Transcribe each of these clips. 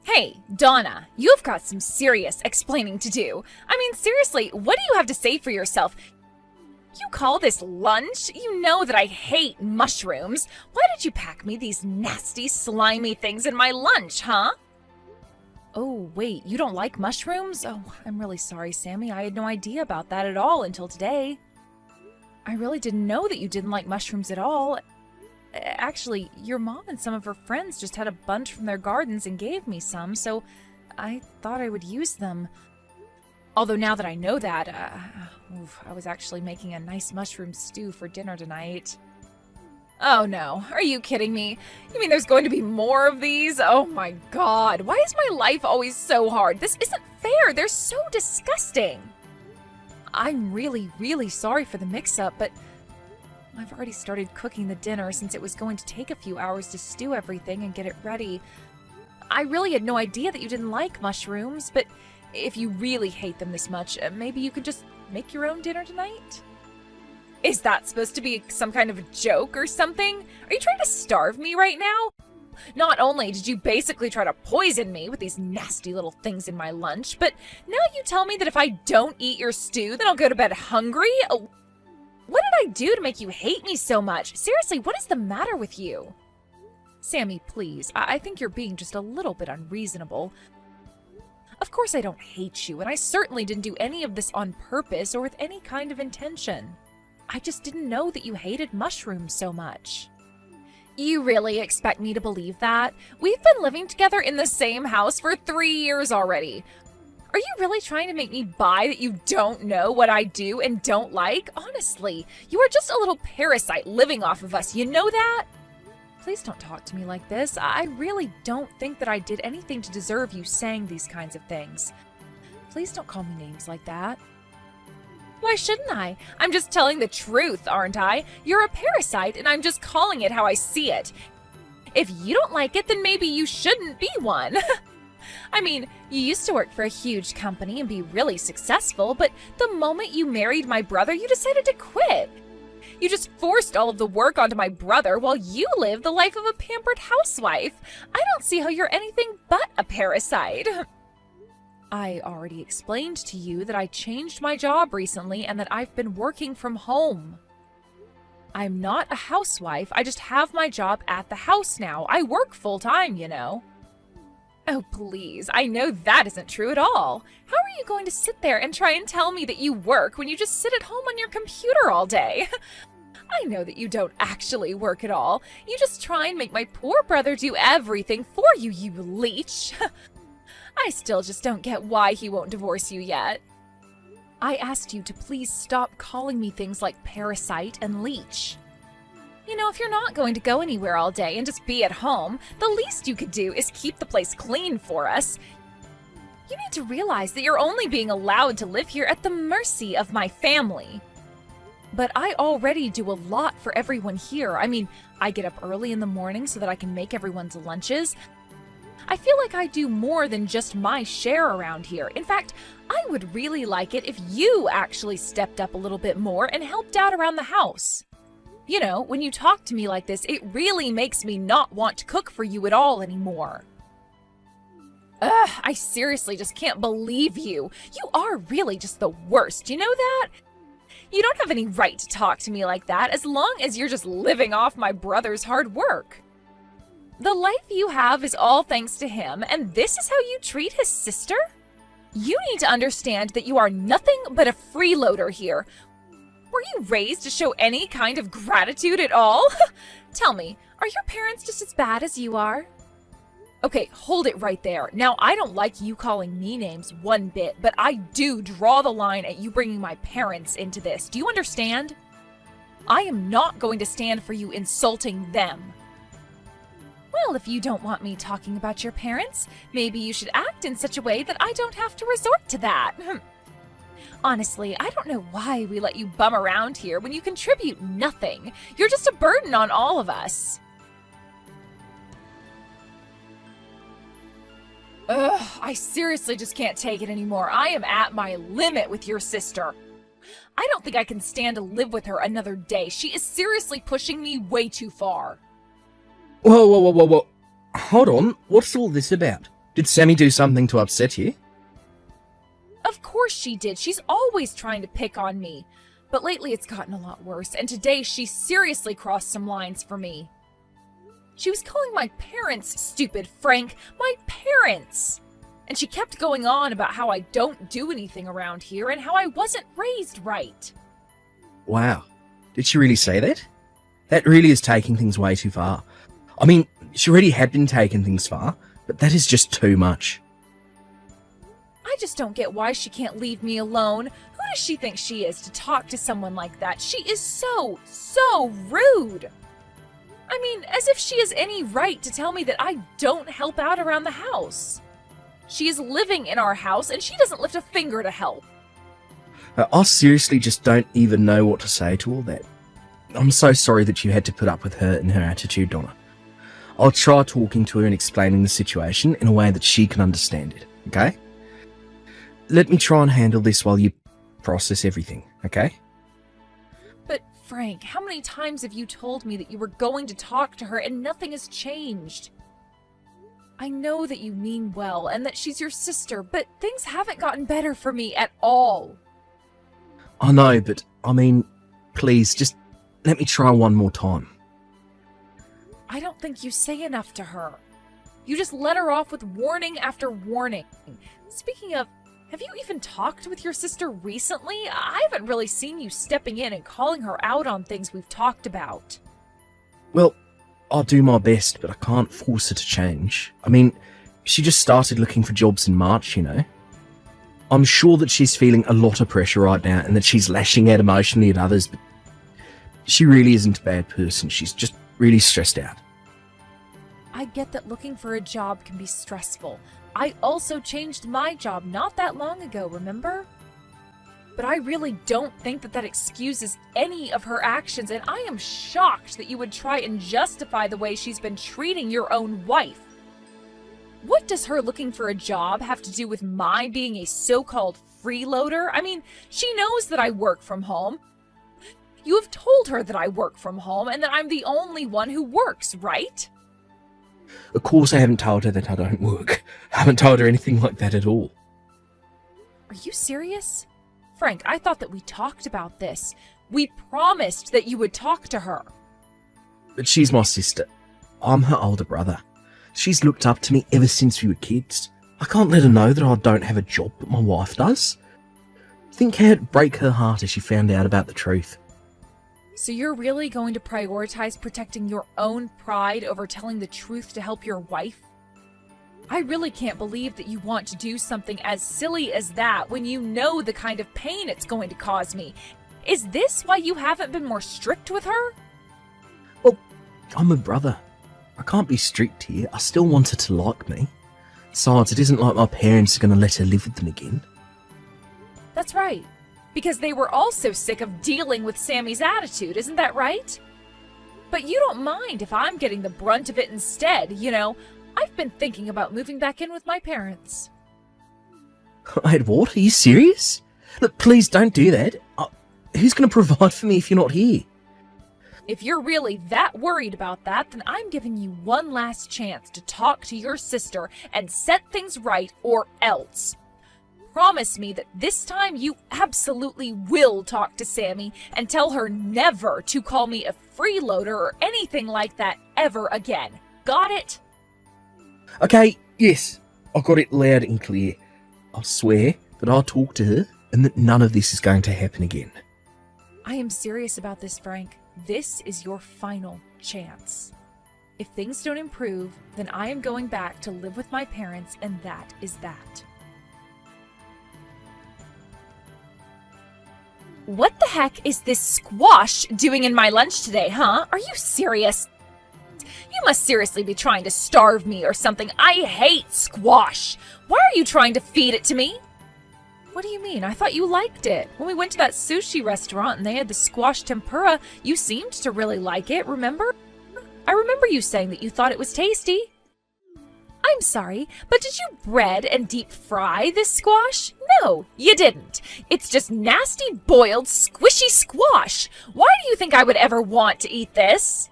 Hey, Donna, you've got some serious explaining to do. I mean, seriously, what do you have to say for yourself? You call this lunch? You know that I hate mushrooms. Why did you pack me these nasty, slimy things in my lunch, huh? Oh, wait, you don't like mushrooms? Oh, I'm really sorry, Sammy. I had no idea about that at all until today. I really didn't know that you didn't like mushrooms at all. Actually, your mom and some of her friends just had a bunch from their gardens and gave me some, so I thought I would use them. Although now that I know that, I was actually making a nice mushroom stew for dinner tonight. Oh no, are you kidding me? You mean there's going to be more of these? Oh my god, why is my life always so hard? This isn't fair, they're so disgusting. I'm really, really sorry for the mix-up, but I've already started cooking the dinner since it was going to take a few hours to stew everything and get it ready. I really had no idea that you didn't like mushrooms, but if you really hate them this much, maybe you could just make your own dinner tonight? Is that supposed to be some kind of a joke or something? Are you trying to starve me right now? Not only did you basically try to poison me with these nasty little things in my lunch, but now you tell me that if I don't eat your stew, then I'll go to bed hungry? Oh, what did I do to make you hate me so much? Seriously, what is the matter with you? Sammy, please, I think you're being just a little bit unreasonable. Of course I don't hate you, and I certainly didn't do any of this on purpose or with any kind of intention. I just didn't know that you hated mushrooms so much. You really expect me to believe that? We've been living together in the same house for 3 years already. Are you really trying to make me buy that you don't know what I do and don't like? Honestly, you are just a little parasite living off of us, you know that? Please don't talk to me like this. I really don't think that I did anything to deserve you saying these kinds of things. Please don't call me names like that. Why shouldn't I? I'm just telling the truth, aren't I? You're a parasite, and I'm just calling it how I see it. If you don't like it, then maybe you shouldn't be one. I mean, you used to work for a huge company and be really successful, but the moment you married my brother, you decided to quit. You just forced all of the work onto my brother while you live the life of a pampered housewife. I don't see how you're anything but a parasite. I already explained to you that I changed my job recently and that I've been working from home. I'm not a housewife, I just have my job at the house now. I work full-time, you know. Oh, please, I know that isn't true at all. How are you going to sit there and try and tell me that you work when you just sit at home on your computer all day? I know that you don't actually work at all. You just try and make my poor brother do everything for you, you leech. I still just don't get why he won't divorce you yet. I asked you to please stop calling me things like parasite and leech. You know, if you're not going to go anywhere all day and just be at home, the least you could do is keep the place clean for us. You need to realize that you're only being allowed to live here at the mercy of my family. But I already do a lot for everyone here. I mean, I get up early in the morning so that I can make everyone's lunches. I feel like I do more than just my share around here. In fact, I would really like it if you actually stepped up a little bit more and helped out around the house. You know, when you talk to me like this, it really makes me not want to cook for you at all anymore. Ugh, I seriously just can't believe you. You are really just the worst, you know that? You don't have any right to talk to me like that as long as you're just living off my brother's hard work. The life you have is all thanks to him, and this is how you treat his sister? You need to understand that you are nothing but a freeloader here. Were you raised to show any kind of gratitude at all? Tell me, are your parents just as bad as you are? Okay, hold it right there. Now, I don't like you calling me names one bit, but I do draw the line at you bringing my parents into this. Do you understand? I am not going to stand for you insulting them. Well, if you don't want me talking about your parents, maybe you should act in such a way that I don't have to resort to that. Honestly, I don't know why we let you bum around here when you contribute nothing. You're just a burden on all of us. Ugh, I seriously just can't take it anymore. I am at my limit with your sister. I don't think I can stand to live with her another day. She is seriously pushing me way too far. Whoa. Hold on, what's all this about? Did Sammy do something to upset you? Of course she did. She's always trying to pick on me. But lately it's gotten a lot worse, and today she seriously crossed some lines for me. She was calling my parents stupid, Frank. My parents! And she kept going on about how I don't do anything around here and how I wasn't raised right. Wow. Did she really say that? That really is taking things way too far. I mean, she already had been taking things far, but that is just too much. I just don't get why she can't leave me alone. Who does she think she is to talk to someone like that? She is so rude. I mean, as if she has any right to tell me that I don't help out around the house. She is living in our house and she doesn't lift a finger to help. I seriously just don't even know what to say to all that. I'm so sorry that you had to put up with her and her attitude, Donna. I'll try talking to her and explaining the situation in a way that she can understand it, okay? Let me try and handle this while you process everything, okay? But Frank, how many times have you told me that you were going to talk to her and nothing has changed? I know that you mean well and that she's your sister, but things haven't gotten better for me at all. I know, but I mean, please, just let me try one more time. I don't think you say enough to her. You just let her off with warning after warning. Speaking of, have you even talked with your sister recently? I haven't really seen you stepping in and calling her out on things we've talked about. Well, I'll do my best, but I can't force her to change. I mean, she just started looking for jobs in March, you know. I'm sure that she's feeling a lot of pressure right now and that she's lashing out emotionally at others, but she really isn't a bad person. She's just really stressed out. I get that looking for a job can be stressful. I also changed my job not that long ago, remember? But I really don't think that excuses any of her actions, and I am shocked that you would try and justify the way she's been treating your own wife. What does her looking for a job have to do with my being a so-called freeloader? I mean, she knows that I work from home. You have told her that I work from home and that I'm the only one who works, right? Of course I haven't told her that I don't work. I haven't told her anything like that at all. Are you serious? Frank, I thought that we talked about this. We promised that you would talk to her. But she's my sister. I'm her older brother. She's looked up to me ever since we were kids. I can't let her know that I don't have a job, but my wife does. Think how it'd break her heart if she found out about the truth. So you're really going to prioritize protecting your own pride over telling the truth to help your wife? I really can't believe that you want to do something as silly as that when you know the kind of pain it's going to cause me. Is this why you haven't been more strict with her? Well, I'm a brother. I can't be strict here. I still want her to like me. Besides, it isn't like my parents are going to let her live with them again. That's right. Because they were also sick of dealing with Sammy's attitude, isn't that right? But you don't mind if I'm getting the brunt of it instead, you know. I've been thinking about moving back in with my parents. Wait, what? Are you serious? Look, please don't do that. Who's going to provide for me if you're not here? If you're really that worried about that, then I'm giving you one last chance to talk to your sister and set things right, or else. Promise me that this time you absolutely will talk to Sammy and tell her never to call me a freeloader or anything like that ever again. Got it? Okay, yes. I got it loud and clear. I swear that I'll talk to her and that none of this is going to happen again. I am serious about this, Frank. This is your final chance. If things don't improve, then I am going back to live with my parents, and that is that. What the heck is this squash doing in my lunch today, huh? Are you serious? You must seriously be trying to starve me or something. I hate squash. Why are you trying to feed it to me? What do you mean? I thought you liked it. When we went to that sushi restaurant and they had the squash tempura, you seemed to really like it, remember? I remember you saying that you thought it was tasty. I'm sorry, but did you bread and deep fry this squash? No, you didn't. It's just nasty, boiled, squishy squash. Why do you think I would ever want to eat this?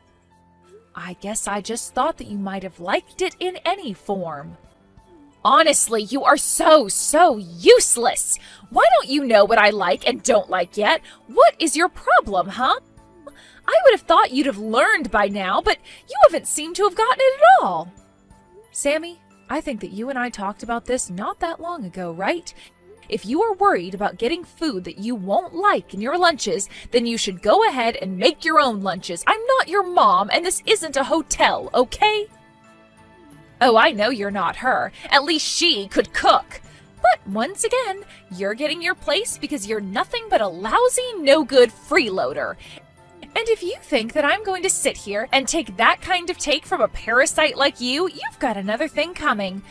I guess I just thought that you might have liked it in any form. Honestly, you are so useless. Why don't you know what I like and don't like yet? What is your problem, huh? I would have thought you'd have learned by now, but you haven't seemed to have gotten it at all. Sammy, I think that you and I talked about this not that long ago, right? If you are worried about getting food that you won't like in your lunches, then you should go ahead and make your own lunches. I'm not your mom, and this isn't a hotel, okay? Oh, I know you're not her. At least she could cook. But once again, you're getting your place because you're nothing but a lousy, no-good freeloader. And if you think that I'm going to sit here and take that kind of take from a parasite like you, you've got another thing coming.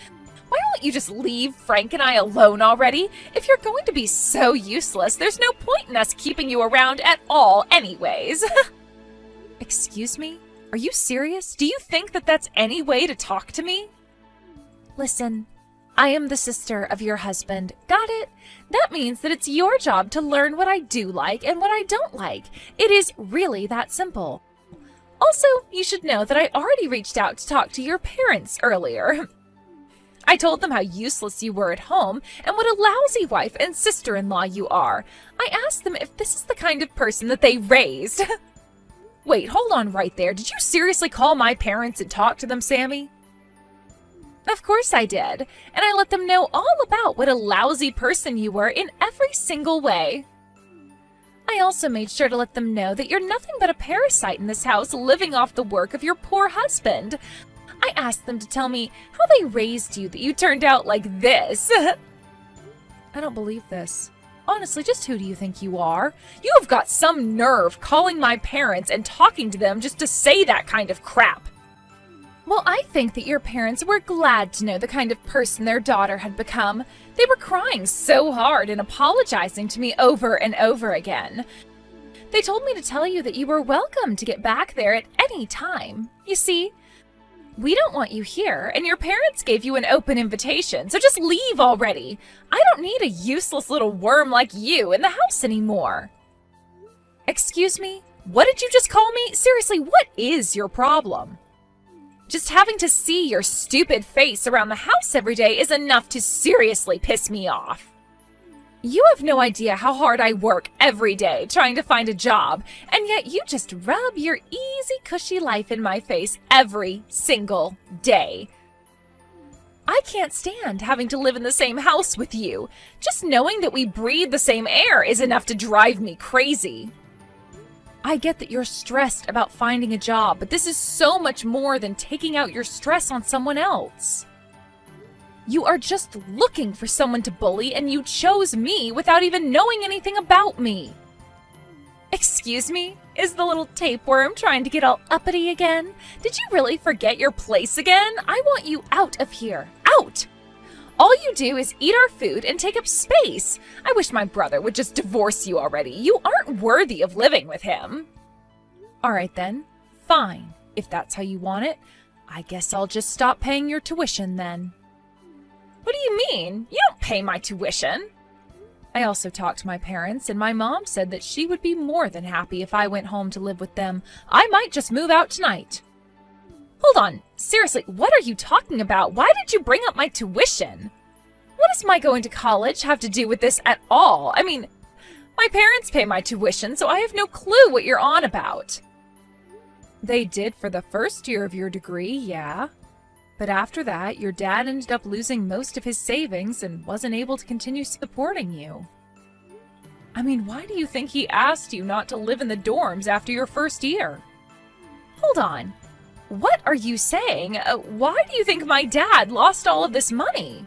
Why won't you just leave Frank and I alone already? If you're going to be so useless, there's no point in us keeping you around at all anyways. Excuse me? Are you serious? Do you think that that's any way to talk to me? Listen, I am the sister of your husband. Got it? That means that it's your job to learn what I do like and what I don't like. It is really that simple. Also, you should know that I already reached out to talk to your parents earlier. I told them how useless you were at home and what a lousy wife and sister-in-law you are. I asked them if this is the kind of person that they raised. Wait, hold on right there. Did you seriously call my parents and talk to them, Sammy? Of course I did, and I let them know all about what a lousy person you were in every single way. I also made sure to let them know that you're nothing but a parasite in this house living off the work of your poor husband. I asked them to tell me how they raised you that you turned out like this. I don't believe this. Honestly, just who do you think you are? You have got some nerve calling my parents and talking to them just to say that kind of crap. Well, I think that your parents were glad to know the kind of person their daughter had become. They were crying so hard and apologizing to me over and over again. They told me to tell you that you were welcome to get back there at any time. You see, we don't want you here, and your parents gave you an open invitation, so just leave already. I don't need a useless little worm like you in the house anymore. Excuse me? What did you just call me? Seriously, what is your problem? Just having to see your stupid face around the house every day is enough to seriously piss me off. You have no idea how hard I work every day trying to find a job, and yet you just rub your easy, cushy life in my face every single day. I can't stand having to live in the same house with you. Just knowing that we breathe the same air is enough to drive me crazy. I get that you're stressed about finding a job, but this is so much more than taking out your stress on someone else. You are just looking for someone to bully, and you chose me without even knowing anything about me. Excuse me? Is the little tapeworm trying to get all uppity again? Did you really forget your place again? I want you out of here. Out! All you do is eat our food and take up space. I wish my brother would just divorce you already. You aren't worthy of living with him. All right then, fine. If that's how you want it, I guess I'll just stop paying your tuition then. What do you mean? You don't pay my tuition. I also talked to my parents, and my mom said that she would be more than happy if I went home to live with them. I might just move out tonight. Hold on. Seriously, what are you talking about? Why did you bring up my tuition? What does my going to college have to do with this at all? I mean, my parents pay my tuition, so I have no clue what you're on about. They did for the first year of your degree, yeah. But after that, your dad ended up losing most of his savings and wasn't able to continue supporting you. I mean, why do you think he asked you not to live in the dorms after your first year? Hold on. What are you saying? Why do you think my dad lost all of this money?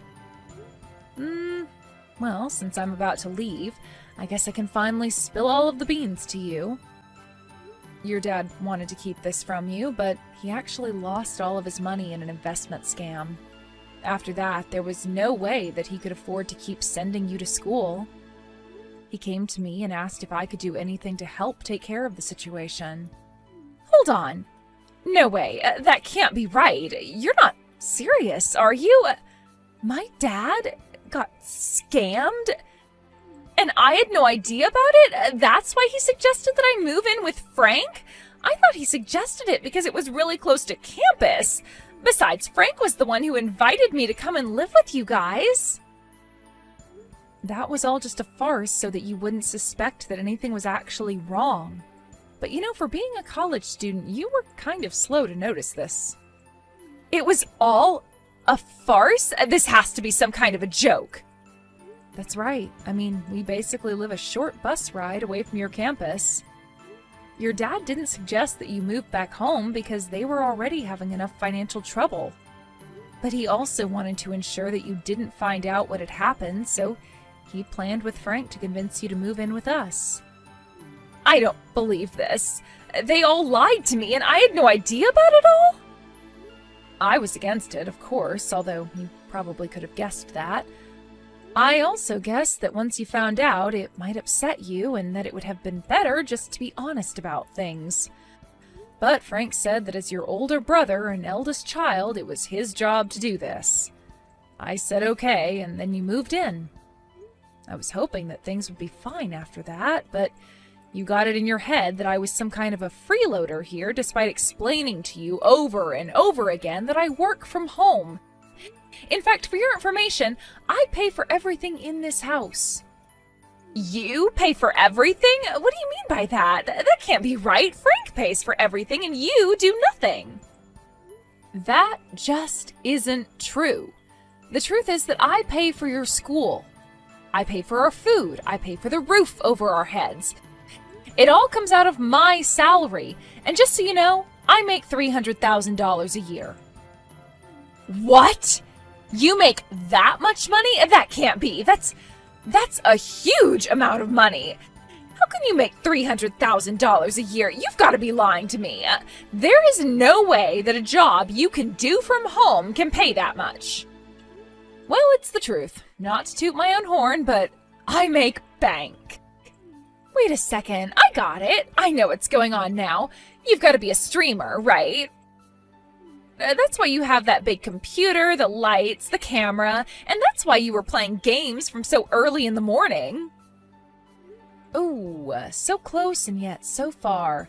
Well, since I'm about to leave, I guess I can finally spill all of the beans to you. Your dad wanted to keep this from you, but he actually lost all of his money in an investment scam. After that, there was no way that he could afford to keep sending you to school. He came to me and asked if I could do anything to help take care of the situation. Hold on. No way. That can't be right. You're not serious, are you? My dad got scammed? And I had no idea about it? That's why he suggested that I move in with Frank? I thought he suggested it because it was really close to campus. Besides, Frank was the one who invited me to come and live with you guys. That was all just a farce so that you wouldn't suspect that anything was actually wrong. But you know, for being a college student, you were kind of slow to notice this. It was all a farce? This has to be some kind of a joke. That's right. I mean, we basically live a short bus ride away from your campus. Your dad didn't suggest that you move back home because they were already having enough financial trouble. But he also wanted to ensure that you didn't find out what had happened, so he planned with Frank to convince you to move in with us. I don't believe this. They all lied to me and I had no idea about it all? I was against it, of course, although you probably could have guessed that. I also guessed that once you found out, it might upset you and that it would have been better just to be honest about things. But Frank said that as your older brother and eldest child, it was his job to do this. I said okay, and then you moved in. I was hoping that things would be fine after that, but you got it in your head that I was some kind of a freeloader here, despite explaining to you over and over again that I work from home. In fact, for your information, I pay for everything in this house. You pay for everything? What do you mean by that? That can't be right. Frank pays for everything and you do nothing. That just isn't true. The truth is that I pay for your school. I pay for our food. I pay for the roof over our heads. It all comes out of my salary. And just so you know, I make $300,000 a year. What? You make that much money? That can't be. That's a huge amount of money. How can you make $300,000 a year? You've got to be lying to me. There is no way that a job you can do from home can pay that much. Well, it's the truth. Not to toot my own horn, but I make bank. Wait a second. I got it. I know what's going on now. You've got to be a streamer, right? That's why you have that big computer, the lights, the camera, and that's why you were playing games from so early in the morning. Ooh, so close and yet so far.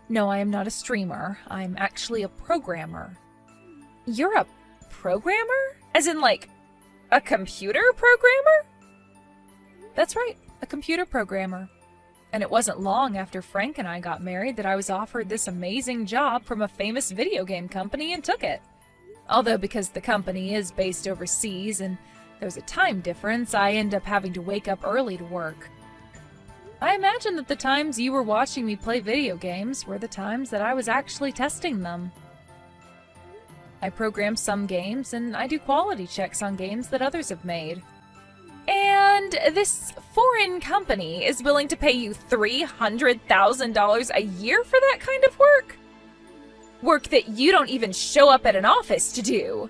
No, I am not a streamer. I'm actually a programmer. You're a programmer? As in, like, a computer programmer? That's right, a computer programmer. And it wasn't long after Frank and I got married that I was offered this amazing job from a famous video game company and took it. Although because the company is based overseas and there's a time difference, I end up having to wake up early to work. I imagine that the times you were watching me play video games were the times that I was actually testing them. I program some games and I do quality checks on games that others have made. And this foreign company is willing to pay you $300,000 a year for that kind of work? Work that you don't even show up at an office to do.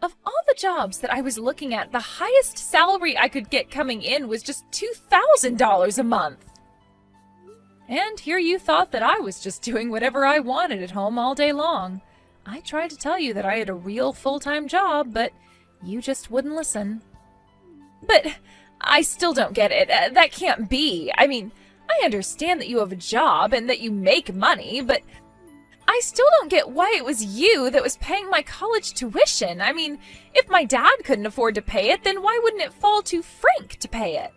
Of all the jobs that I was looking at, the highest salary I could get coming in was just $2,000 a month. And here you thought that I was just doing whatever I wanted at home all day long. I tried to tell you that I had a real full-time job, but you just wouldn't listen. But I still don't get it. That can't be. I mean, I understand that you have a job and that you make money, but I still don't get why it was you that was paying my college tuition. I mean, if my dad couldn't afford to pay it, then why wouldn't it fall to Frank to pay it?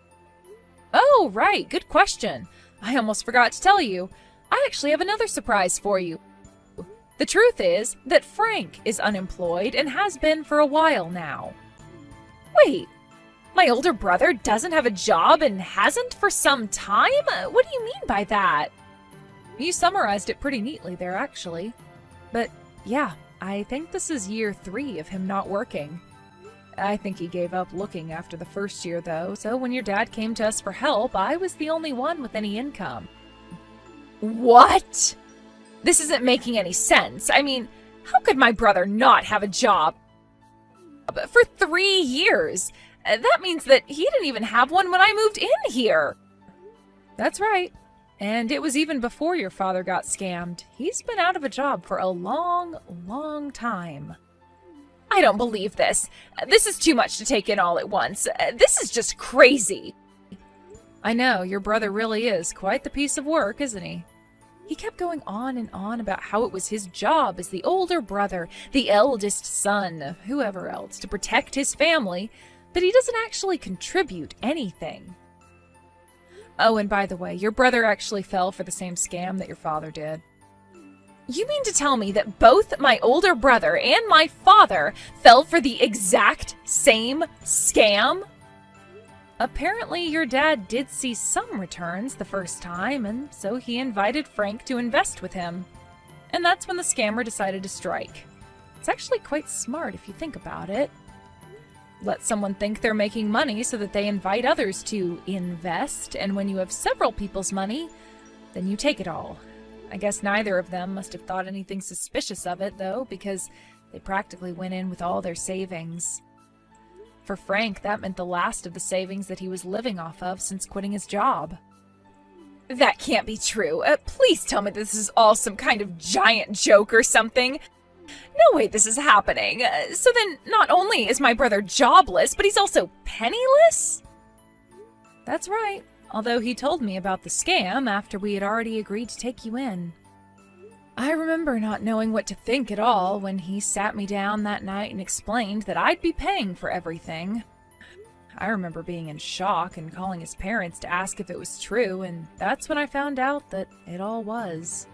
Oh, right. Good question. I almost forgot to tell you. I actually have another surprise for you. The truth is that Frank is unemployed and has been for a while now. Wait. My older brother doesn't have a job and hasn't for some time? What do you mean by that? You summarized it pretty neatly there, actually. But yeah, I think this is year 3 of him not working. I think he gave up looking after the first year, though, so when your dad came to us for help, I was the only one with any income. What? This isn't making any sense. I mean, how could my brother not have a job for 3 years? That means that he didn't even have one when I moved in here. That's right. And it was even before your father got scammed. He's been out of a job for a long, long time. I don't believe this. This is too much to take in all at once. This is just crazy. I know, your brother really is quite the piece of work, isn't he? He kept going on and on about how it was his job as the older brother, the eldest son, whoever else, to protect his family, but he doesn't actually contribute anything. Oh, and by the way, your brother actually fell for the same scam that your father did. You mean to tell me that both my older brother and my father fell for the exact same scam? Apparently, your dad did see some returns the first time, and so he invited Frank to invest with him. And that's when the scammer decided to strike. It's actually quite smart if you think about it. Let someone think they're making money so that they invite others to invest, and when you have several people's money, then you take it all. I guess neither of them must have thought anything suspicious of it, though, because they practically went in with all their savings. For Frank, that meant the last of the savings that he was living off of since quitting his job. That can't be true. Please tell me this is all some kind of giant joke or something. No way this is happening. So then, not only is my brother jobless, but he's also penniless? That's right. Although he told me about the scam after we had already agreed to take you in. I remember not knowing what to think at all when he sat me down that night and explained that I'd be paying for everything. I remember being in shock and calling his parents to ask if it was true, and that's when I found out that it all was.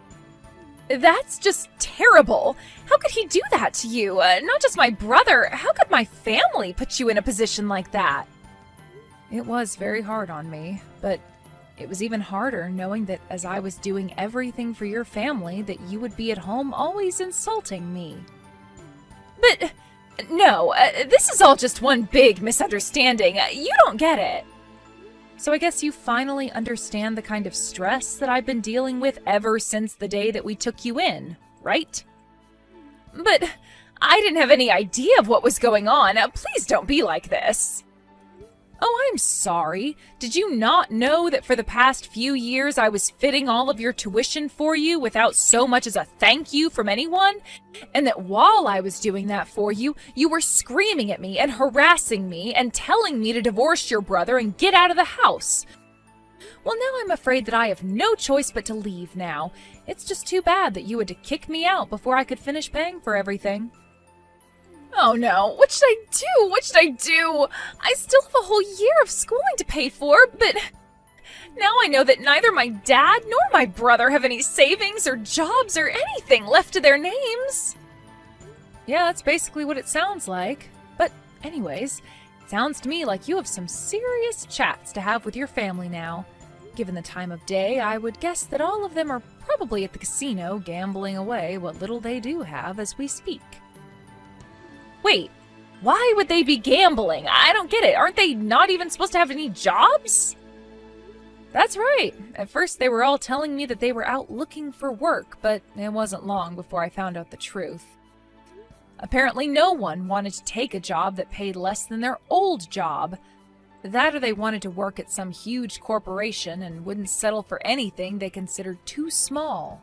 That's just terrible! How could he do that to you? Not just my brother, how could my family put you in a position like that? It was very hard on me, but it was even harder knowing that as I was doing everything for your family, that you would be at home always insulting me. But no, this is all just one big misunderstanding. You don't get it. So I guess you finally understand the kind of stress that I've been dealing with ever since the day that we took you in, right? But I didn't have any idea of what was going on. Please don't be like this. Oh, I'm sorry. Did you not know that for the past few years I was fitting all of your tuition for you without so much as a thank you from anyone? And that while I was doing that for you, you were screaming at me and harassing me and telling me to divorce your brother and get out of the house? Well, now I'm afraid that I have no choice but to leave now. It's just too bad that you had to kick me out before I could finish paying for everything. Oh no, what should I do? What should I do? I still have a whole year of schooling to pay for, but now I know that neither my dad nor my brother have any savings or jobs or anything left to their names. Yeah, that's basically what it sounds like. But anyways, it sounds to me like you have some serious chats to have with your family now. Given the time of day, I would guess that all of them are probably at the casino gambling away what little they do have as we speak. Wait, why would they be gambling? I don't get it. Aren't they not even supposed to have any jobs? That's right. At first they were all telling me that they were out looking for work, but it wasn't long before I found out the truth. Apparently no one wanted to take a job that paid less than their old job. That or they wanted to work at some huge corporation and wouldn't settle for anything they considered too small.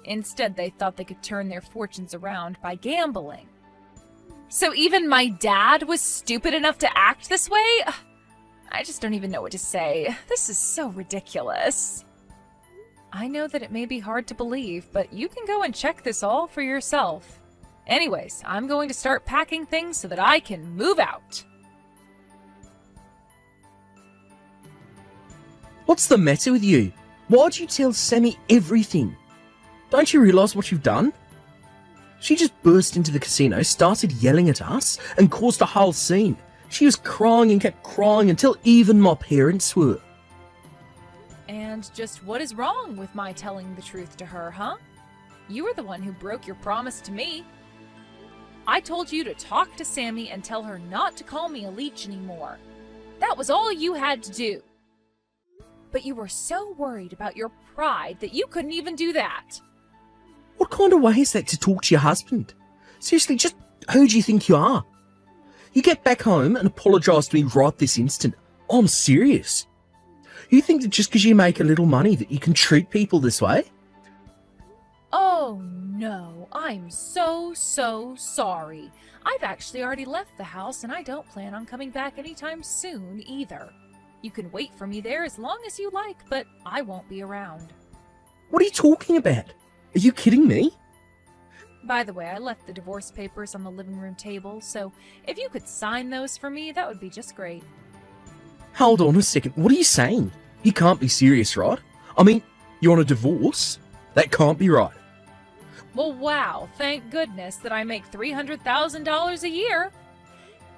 Instead, they thought they could turn their fortunes around by gambling. So even my dad was stupid enough to act this way? I just don't even know what to say. This is so ridiculous. I know that it may be hard to believe, but you can go and check this all for yourself. Anyways, I'm going to start packing things so that I can move out. What's the matter with you? Why'd you tell Sammy everything? Don't you realize what you've done? She just burst into the casino, started yelling at us, and caused a whole scene. She was crying and kept crying until even my parents were. And just what is wrong with my telling the truth to her, huh? You were the one who broke your promise to me. I told you to talk to Sammy and tell her not to call me a leech anymore. That was all you had to do. But you were so worried about your pride that you couldn't even do that. What kind of way is that to talk to your husband? Seriously, just who do you think you are? You get back home and apologise to me right this instant. I'm serious. You think that just because you make a little money that you can treat people this way? Oh no, I'm so sorry. I've actually already left the house and I don't plan on coming back anytime soon either. You can wait for me there as long as you like, but I won't be around. What are you talking about? Are you kidding me? By the way, I left the divorce papers on the living room table, so if you could sign those for me, that would be just great. Hold on a second. What are you saying? You can't be serious, right? I mean, you're on a divorce? That can't be right. Well, wow, thank goodness that I make $300,000 a year.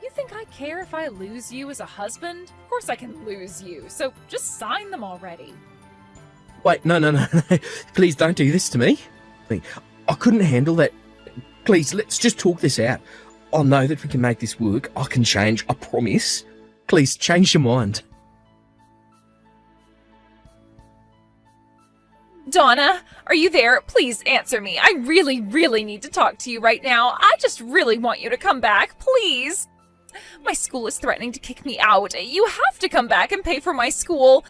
You think I care if I lose you as a husband? Of course I can lose you, so just sign them already. Wait, no. Please don't do this to me. I couldn't handle that. Please, let's just talk this out. I know that we can make this work. I can change, I promise. Please, change your mind. Donna, are you there? Please answer me. I really, really need to talk to you right now. I just really want you to come back, please. My school is threatening to kick me out. You have to come back and pay for my school.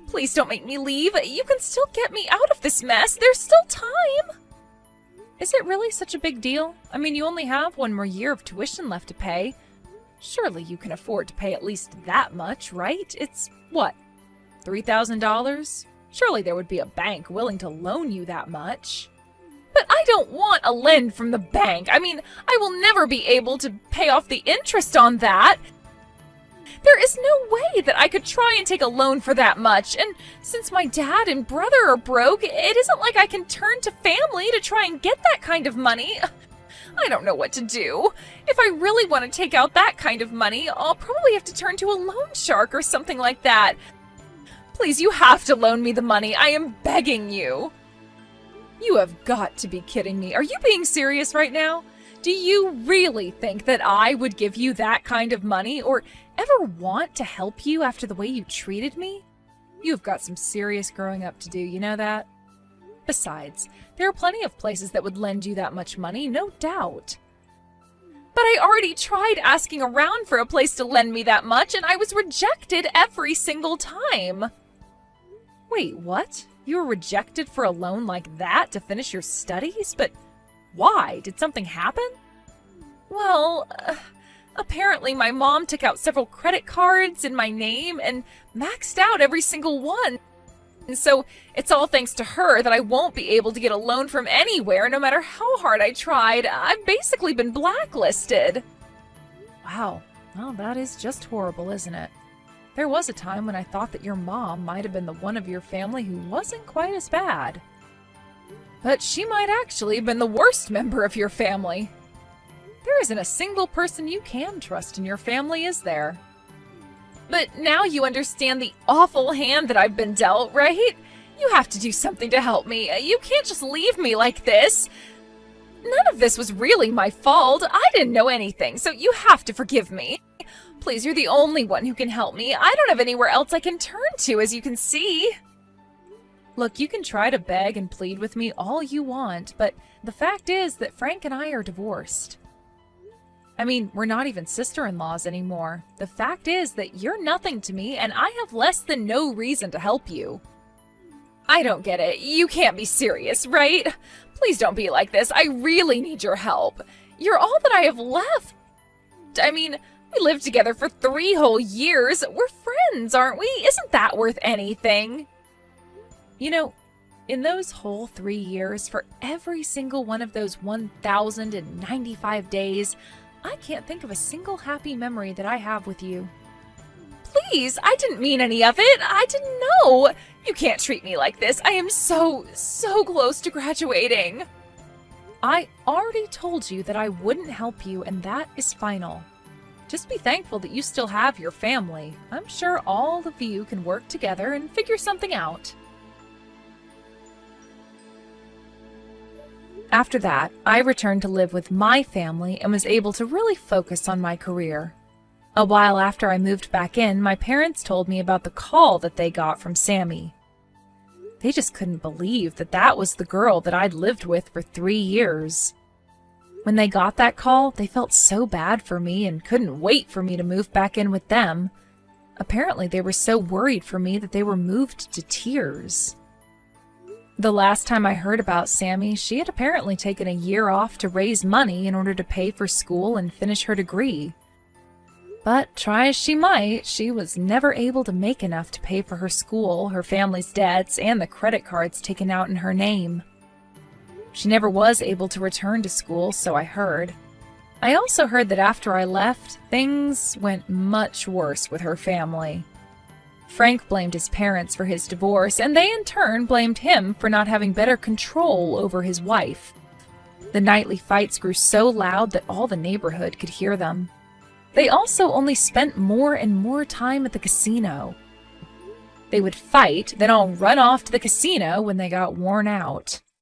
Please don't make me leave. You can still get me out of this mess. There's still time. Is it really such a big deal? I mean, you only have one more year of tuition left to pay. Surely you can afford to pay at least that much, right? It's, what, $3,000? Surely there would be a bank willing to loan you that much. But I don't want a lend from the bank. I mean, I will never be able to pay off the interest on that. There is no way that I could try and take a loan for that much, and since my dad and brother are broke, it isn't like I can turn to family to try and get that kind of money. I don't know what to do. If I really want to take out that kind of money, I'll probably have to turn to a loan shark or something like that. Please, you have to loan me the money. I am begging you. You have got to be kidding me. Are you being serious right now? Do you really think that I would give you that kind of money or ever want to help you after the way you treated me? You've got some serious growing up to do, you know that? Besides, there are plenty of places that would lend you that much money, no doubt. But I already tried asking around for a place to lend me that much, and I was rejected every single time. Wait, what? You were rejected for a loan like that to finish your studies? But why? Did something happen? Well, apparently my mom took out several credit cards in my name and maxed out every single one. And so it's all thanks to her that I won't be able to get a loan from anywhere no matter how hard I tried. I've basically been blacklisted. Wow, well, that is just horrible, isn't it? There was a time when I thought that your mom might have been the one of your family who wasn't quite as bad. But she might actually have been the worst member of your family. There isn't a single person you can trust in your family, is there? But now you understand the awful hand that I've been dealt, right? You have to do something to help me. You can't just leave me like this. None of this was really my fault. I didn't know anything, so you have to forgive me. Please, you're the only one who can help me. I don't have anywhere else I can turn to, as you can see. Look, you can try to beg and plead with me all you want, but the fact is that Frank and I are divorced. I mean, we're not even sister-in-laws anymore. The fact is that you're nothing to me, and I have less than no reason to help you. I don't get it. You can't be serious, right? Please don't be like this. I really need your help. You're all that I have left. I mean, we lived together for 3 whole years. We're friends, aren't we? Isn't that worth anything? You know, in those whole 3 years, for every single one of those 1,095 days, I can't think of a single happy memory that I have with you. Please, I didn't mean any of it. I didn't know. You can't treat me like this. I am so close to graduating. I already told you that I wouldn't help you, and that is final. Just be thankful that you still have your family. I'm sure all of you can work together and figure something out. After that, I returned to live with my family and was able to really focus on my career. A while after I moved back in, my parents told me about the call that they got from Sammy. They just couldn't believe that that was the girl that I'd lived with for 3 years. When they got that call, they felt so bad for me and couldn't wait for me to move back in with them. Apparently, they were so worried for me that they were moved to tears. The last time I heard about Sammy, she had apparently taken a year off to raise money in order to pay for school and finish her degree. But try as she might, she was never able to make enough to pay for her school, her family's debts, and the credit cards taken out in her name. She never was able to return to school, so I heard. I also heard that after I left, things went much worse with her family. Frank blamed his parents for his divorce, and they in turn blamed him for not having better control over his wife. The nightly fights grew so loud that all the neighborhood could hear them. They also only spent more and more time at the casino. They would fight, then all run off to the casino when they got worn out.